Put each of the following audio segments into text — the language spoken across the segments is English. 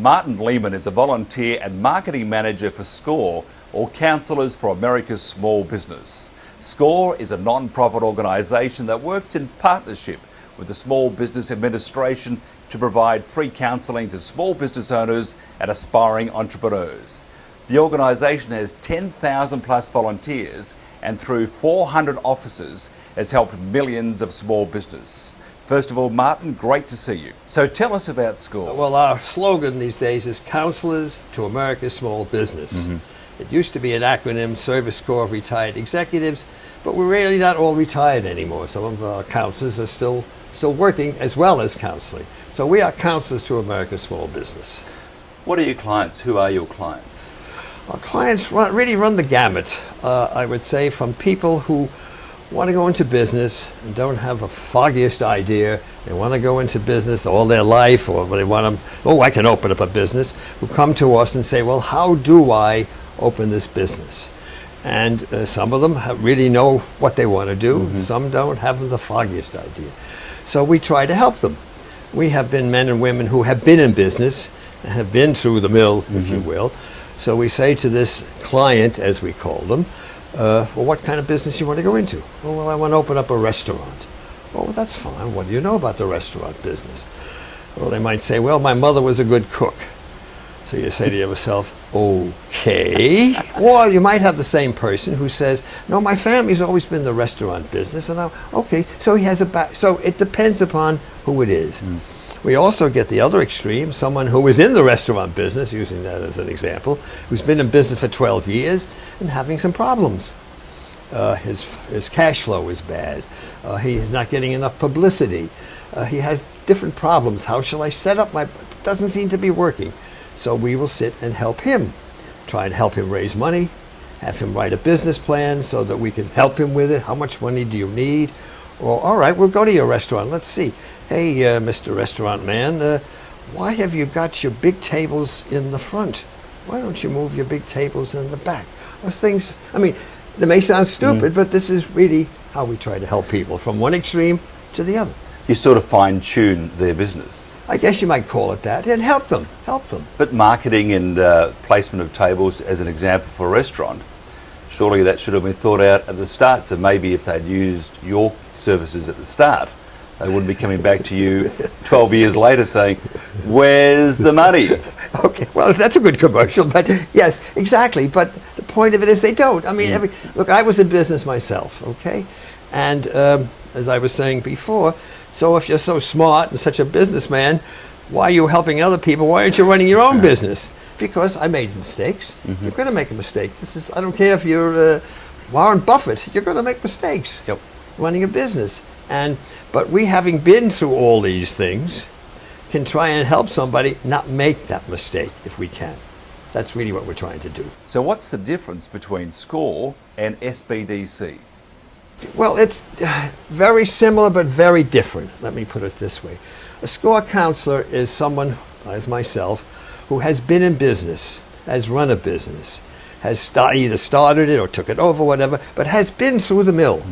Martin Lehman is a volunteer and marketing manager for SCORE, or Counsellors for America's Small Business. SCORE is a non-profit organisation that works in partnership with the Small Business Administration to provide free counselling to small business owners and aspiring entrepreneurs. The organisation has 10,000 plus volunteers and through 400 offices has helped millions of small business. First of all, Martin, great to see you. So tell us about SCORE. Well, our slogan these days is Counsellors to America's Small Business. It used to be an acronym, Service Corps of Retired Executives, but we're really not all retired anymore. Some of our counselors are still working as well as counseling. So we are Counsellors to America's Small Business. What are your clients? Who are your clients? Our clients really run the gamut, I would say, from people who want to go into business and don't have a foggiest idea. They want to go into business all their life, or they want to, I can open up a business, who come to us and say, well, how do I open this business? And some of them really know what they want to do. Some don't have the foggiest idea. So we try to help them. We have been men and women who have been in business and have been through the mill, if you will. So we say to this client, as we call them, well, what kind of business you want to go into? Oh, well, I want to open up a restaurant. Oh, well, that's fine. What do you know about the restaurant business? Well, they might say, well, my mother was a good cook. So you say to yourself, okay. Or you might have the same person who says, no, my family's always been in the restaurant business. And okay, so he has so it depends upon who it is. We also get the other extreme, someone who is in the restaurant business, using that as an example, who's been in business for 12 years and having some problems. His cash flow is bad. He is not getting enough publicity. He has different problems. How shall I set up it doesn't seem to be working. So we will sit and help him, try and help him raise money, have him write a business plan so that we can help him with it. How much money do you need? Or, all right, we'll go to your restaurant. Let's see. Hey, Mr. Restaurant Man, why have you got your big tables in the front? Why don't you move your big tables in the back? Those things, I mean, they may sound stupid, but this is really how we try to help people, from one extreme to the other. You sort of fine-tune their business. I guess you might call it that, and help them. But marketing and placement of tables, as an example for a restaurant, surely that should have been thought out at the start. So maybe if they'd used your services at the start, they wouldn't be coming back to you 12 years later saying, where's the money? Okay, well, that's a good commercial, but yes, exactly. But the point of it is they don't. I mean, look, I was in business myself, okay? And as I was saying before, so if you're so smart and such a businessman, why are you helping other people? Why aren't you running your own business? Because I made mistakes. You're going to make a mistake. I don't care if you're Warren Buffett, you're going to make mistakes running a business. But we, having been through all these things, can try and help somebody not make that mistake if we can. That's really what we're trying to do. So what's the difference between SCORE and SBDC? Well, it's very similar but very different. Let me put it this way. A SCORE counselor is someone, as myself, who has been in business, has run a business, has either started it or took it over, whatever, but has been through the mill.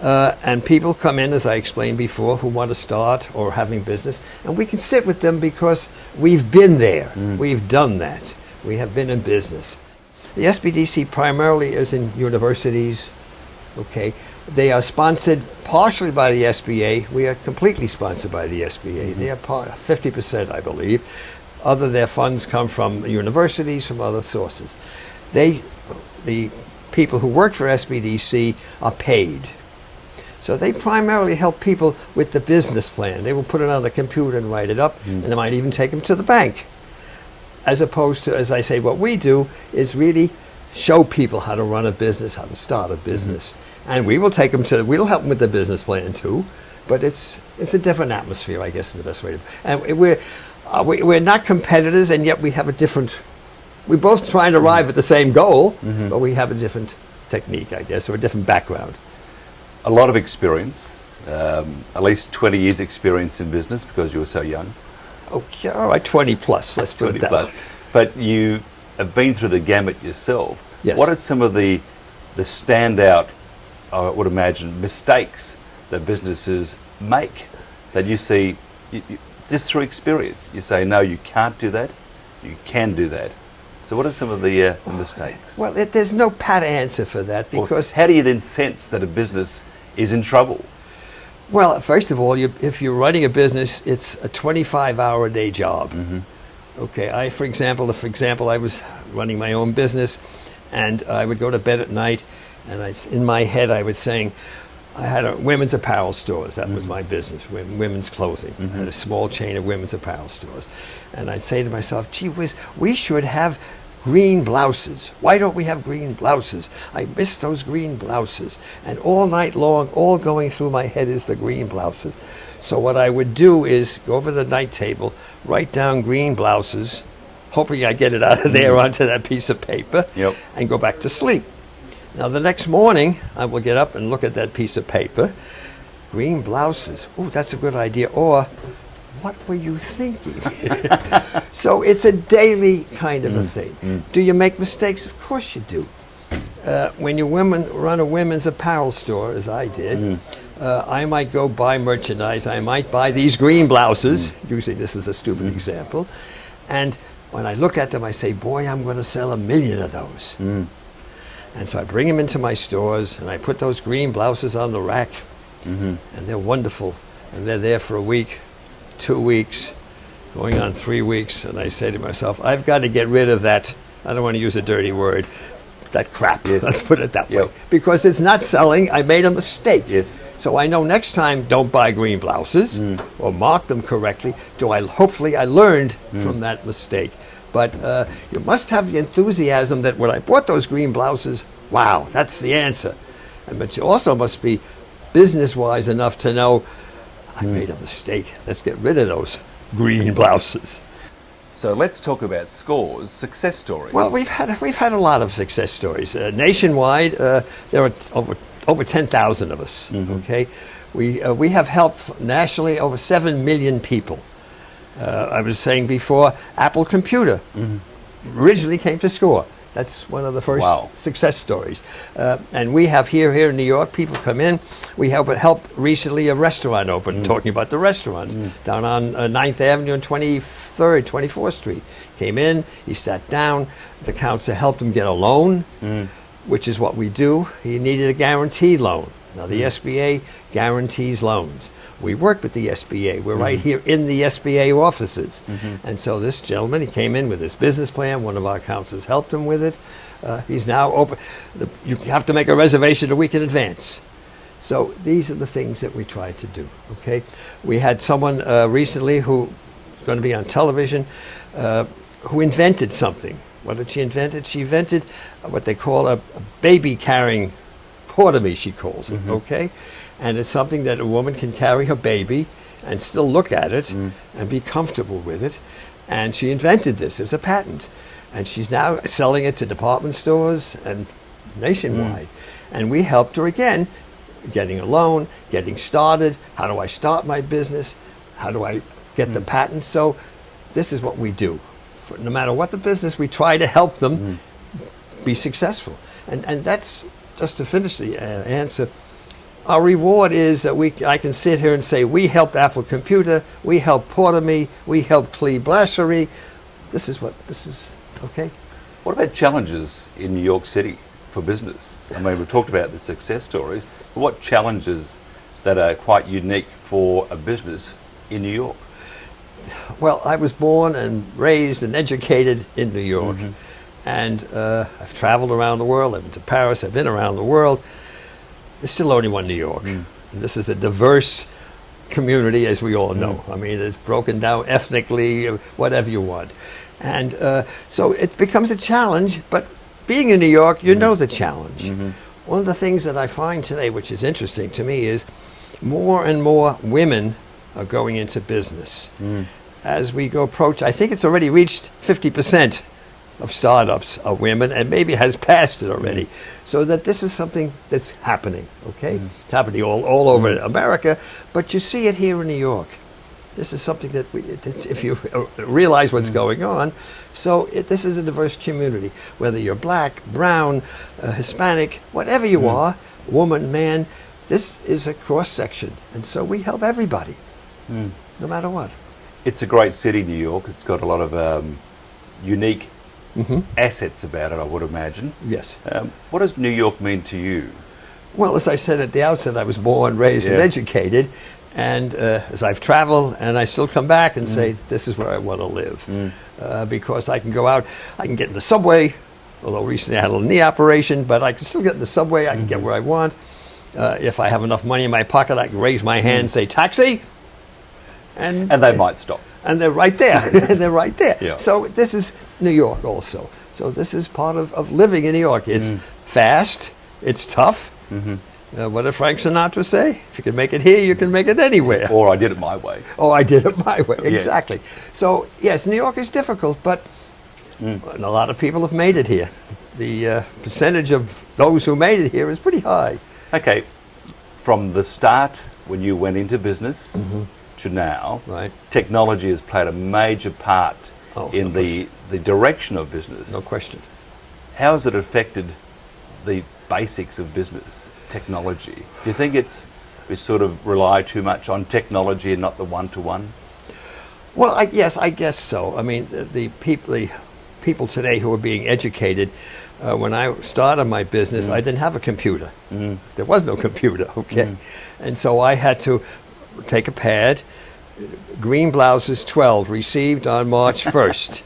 And people come in, as I explained before, who want to start or having business, and we can sit with them because we've been there. We've done that. We have been in business. The SBDC primarily is in universities. Okay, they are sponsored partially by the SBA. We are completely sponsored by the SBA. They are 50%, I believe. Their funds come from universities, from other sources. The people who work for SBDC are paid. So they primarily help people with the business plan. They will put it on the computer and write it up, and they might even take them to the bank. As opposed to, as I say, what we do is really show people how to run a business, how to start a business. And we will take them we'll help them with the business plan too, but it's a different atmosphere, I guess is the best way to. And we're not competitors, and yet we have a different, we're both trying to arrive at the same goal, but we have a different technique, I guess, or a different background. A lot of experience, at least 20 years experience in business because you were so young. Okay, all right, 20 plus, let's put it that way. But you have been through the gamut yourself. Yes. What are some of the standout, I would imagine, mistakes that businesses make that you see just through experience, you say, no, you can't do that, you can do that. So what are some of the mistakes? Well, there's no pat answer for that, because... Or how do you then sense that a business is in trouble? Well, first of all, if you're running a business, it's a 25-hour-a-day job. Okay, for example, I was running my own business, and I would go to bed at night, and in my head I was saying, I had a women's apparel stores. That was my business, women's clothing. I had a small chain of women's apparel stores. And I'd say to myself, gee whiz, we should have green blouses. Why don't we have green blouses? I miss those green blouses. And all night long, all going through my head is the green blouses. So what I would do is go over the night table, write down green blouses, hoping I get it out of there onto that piece of paper, and go back to sleep. Now the next morning, I will get up and look at that piece of paper. Green blouses. Oh, that's a good idea. Or, what were you thinking? So it's a daily kind of a thing. Do you make mistakes? Of course you do. When you run a women's apparel store, as I did, I might go buy merchandise. I might buy these green blouses. Usually this is a stupid example. And when I look at them, I say, boy, I'm going to sell 1 million of those. And so I bring them into my stores, and I put those green blouses on the rack, and they're wonderful. And they're there for a week, 2 weeks, going on 3 weeks, and I say to myself, I've got to get rid of that, I don't want to use a dirty word, that crap, let's put it that way. Because it's not selling, I made a mistake. So I know next time, don't buy green blouses, or mark them correctly. Hopefully I learned from that mistake. But you must have the enthusiasm that when I bought those green blouses, wow, that's the answer. But you also must be business-wise enough to know, I made a mistake. Let's get rid of those green blouses. So let's talk about SCORE's success stories. Well, we've had a lot of success stories. Nationwide, there are over 10,000 of us. Okay, we have helped nationally over 7 million people. I was saying before, Apple Computer originally came to SCORE. That's one of the first success stories. And we have here in New York, people come in. We helped recently a restaurant open, talking about the restaurants, down on 9th Avenue and 23rd, 24th Street. Came in, he sat down, the counselor helped him get a loan, which is what we do. He needed a guaranteed loan. Now the SBA guarantees loans. We work with the SBA. We're right here in the SBA offices. And so this gentleman, he came in with his business plan. One of our counselors helped him with it. He's now open. You have to make a reservation a week in advance. So these are the things that we try to do, okay? We had someone recently who's going to be on television who invented something. What did she invent? She invented what they call a baby-carrying portomy, she calls it, okay? And it's something that a woman can carry her baby and still look at it and be comfortable with it. And she invented this. It was a patent. And she's now selling it to department stores and nationwide. And we helped her again, getting a loan, getting started. How do I start my business? How do I get the patent? So this is what we do. No matter what the business, we try to help them be successful. And that's, just to finish the answer, our reward is that I can sit here and say, we helped Apple Computer, we helped Portomy, we helped Clee Brasserie. This is, okay? What about challenges in New York City for business? I mean, we've talked about the success stories, but what challenges that are quite unique for a business in New York? Well, I was born and raised and educated in New York. And I've traveled around the world. I've been to Paris, I've been around the world. There's still only one New York. And this is a diverse community, as we all know. I mean, it's broken down ethnically, whatever you want. And so it becomes a challenge, but being in New York, you know the challenge. One of the things that I find today, which is interesting to me, is more and more women are going into business. As we go approach, I think it's already reached 50% of startups are women, and maybe has passed it already. So that this is something that's happening, okay? It's happening all over America, but you see it here in New York. This is something that if you realize what's going on, so this is a diverse community. Whether you're black, brown, Hispanic, whatever you are, woman, man, this is a cross-section. And so we help everybody, no matter what. It's a great city, New York. It's got a lot of unique assets about it, I would imagine. Yes. What does New York mean to you? Well, as I said at the outset, I was born, raised, and educated. And as I've traveled, and I still come back and say, this is where I want to live. Because I can go out, I can get in the subway, although recently I had a little knee operation, but I can still get in the subway, I can get where I want. If I have enough money in my pocket, I can raise my hand and say, taxi! And they might stop. And they're right there. They're right there. Yeah. So this is New York also. So this is part of living in New York. It's fast, it's tough. What did Frank Sinatra say? If you can make it here, you can make it anywhere. Or I did it my way. Oh, I did it my way, Yes. exactly. So yes, New York is difficult, but and a lot of people have made it here. The percentage of those who made it here is pretty high. Okay, from the start when you went into business to now, Right. technology has played a major part in no the direction of business. No question. How has it affected the basics of business, technology? Do you think we sort of rely too much on technology and not the one-to-one? Well, yes, I guess so. I mean, the people today who are being educated, when I started my business, I didn't have a computer. There was no computer, okay? And so I had to take a pad, green blouses 12, received on March 1st.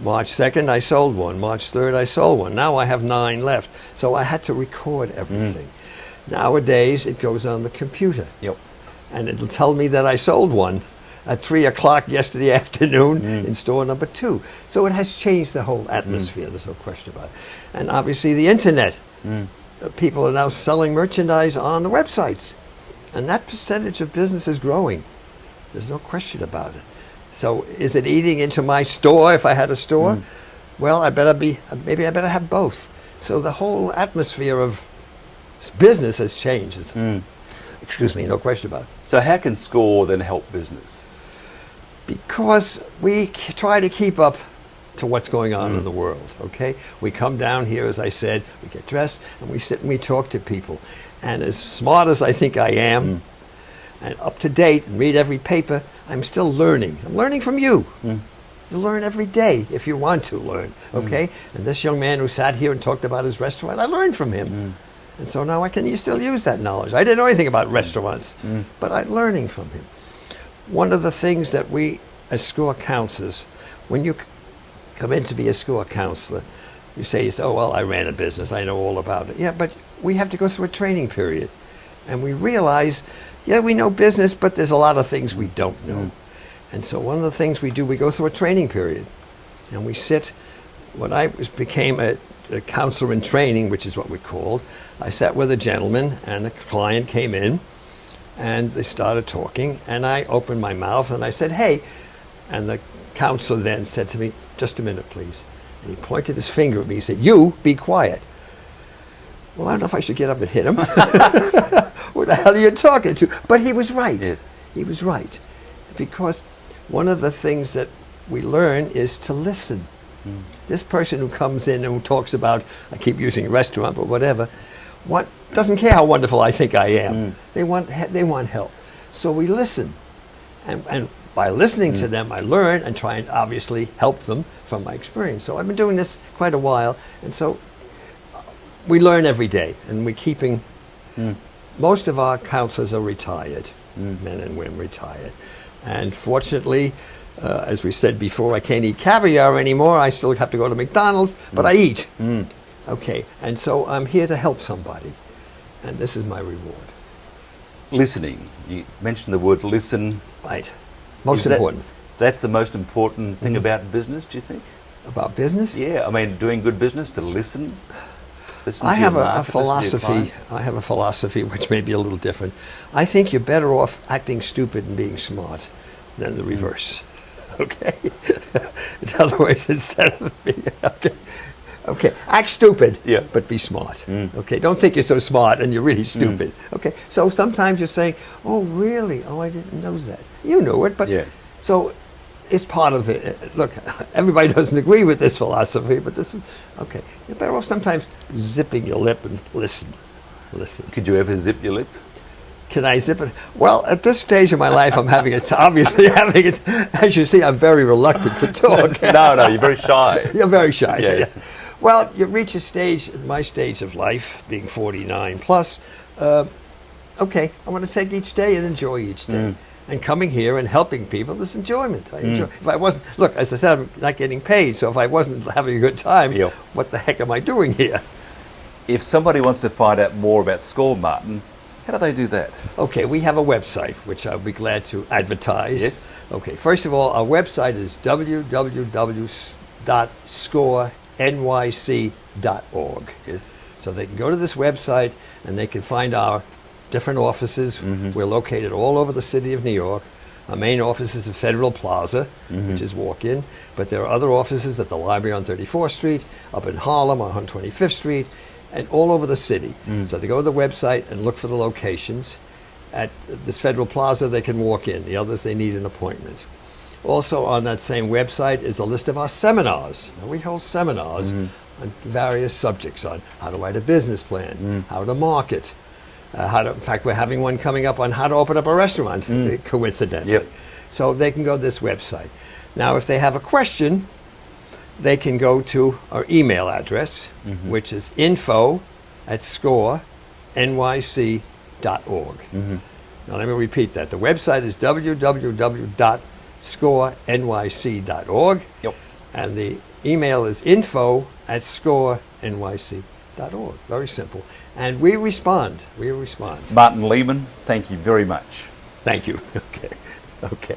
March 2nd, I sold one. March 3rd, I sold one. Now I have 9 left. So I had to record everything. Nowadays, it goes on the computer. Yep. And it'll tell me that I sold one at 3 o'clock yesterday afternoon in store number 2. So it has changed the whole atmosphere, there's no question about it. And obviously the internet. People are now selling merchandise on the websites. And that percentage of business is growing. There's no question about it. So is it eating into my store if I had a store? Well, maybe I better have both. So the whole atmosphere of business has changed. Excuse me, no question about it. So how can SCORE then help business? Because we try to keep up to what's going on in the world, okay? We come down here, as I said, we get dressed, and we sit and we talk to people. And as smart as I think I am, and up to date, and read every paper, I'm still learning. I'm learning from you. You learn every day if you want to learn, okay? And this young man who sat here and talked about his restaurant, I learned from him. And so now I can still use that knowledge. I didn't know anything about restaurants, but I'm learning from him. One of the things that we, as SCORE counselors, when you come in to be a SCORE counselor, you say, oh, well, I ran a business, I know all about it. Yeah, but we have to go through a training period. And we realize, yeah, we know business, but there's a lot of things we don't know. And so one of the things we do, we go through a training period. And we sit, when I became a counselor in training, which is what we called, I sat with a gentleman and a client came in and they started talking and I opened my mouth and I said, hey, and the counselor then said to me, just a minute, please. And he pointed his finger at me, he said, you be quiet. Well, I don't know if I should get up and hit him. What the hell are you talking to? But he was right. Yes. He was right. Because one of the things that we learn is to listen. This person who comes in and who talks about, I keep using restaurant, but whatever, doesn't care how wonderful I think I am. They want help. So we listen. And by listening to them, I learn and try and obviously help them from my experience. So I've been doing this quite a while. And so we learn every day. And we're keeping, most of our counselors are retired, men and women retired. And fortunately, as we said before, I can't eat caviar anymore. I still have to go to McDonald's, but I eat. Okay, and so I'm here to help somebody. And this is my reward. Listening. You mentioned the word listen. Right. Most important. That's the most important thing about business, do you think? About business? Yeah, I mean, doing good business, to listen. I have a philosophy. I have a philosophy which may be a little different. I think you're better off acting stupid and being smart than the reverse. Okay? In other words, instead of being, okay, act stupid, but be smart. Okay, don't think you're so smart and you're really stupid. Okay, so sometimes you're saying, oh, really? Oh, I didn't know that. You knew it, but so it's part of it. Look, everybody doesn't agree with this philosophy, but this is, okay. You're better off sometimes zipping your lip and listen. Could you ever zip your lip? Can I zip it? Well, at this stage of my life, I'm obviously having it. As you see, I'm very reluctant to talk. No, you're very shy. You're very shy. Yes. Yeah. Well, you reach a stage, my stage of life, being 49 plus. Okay, I want to take each day and enjoy each day. And coming here and helping people is enjoyment. I enjoy. If I wasn't, look, as I said, I'm not getting paid. So if I wasn't having a good time, what the heck am I doing here? If somebody wants to find out more about SCORE, Martin, how do they do that? Okay, we have a website, which I'll be glad to advertise. Yes. Okay, first of all, our website is www.scorenyc.org. Yes. So they can go to this website and they can find our different offices. We're located all over the city of New York. Our main office is the Federal Plaza, which is walk-in, but there are other offices at the library on 34th Street, up in Harlem on 125th Street, and all over the city. So they go to the website and look for the locations. At this Federal Plaza, they can walk in. The others, they need an appointment. Also on that same website is a list of our seminars. Now, we hold seminars on various subjects, on how to write a business plan, how to market, in fact, we're having one coming up on how to open up a restaurant, coincidentally. So they can go to this website. Now, if they have a question, they can go to our email address, which is info@scorenyc.org. Now, let me repeat that. The website is www.scorenyc.org. And the email is info@scorenyc.org. Very simple. And we respond. We respond. Martin Lehman, thank you very much. Thank you. Okay.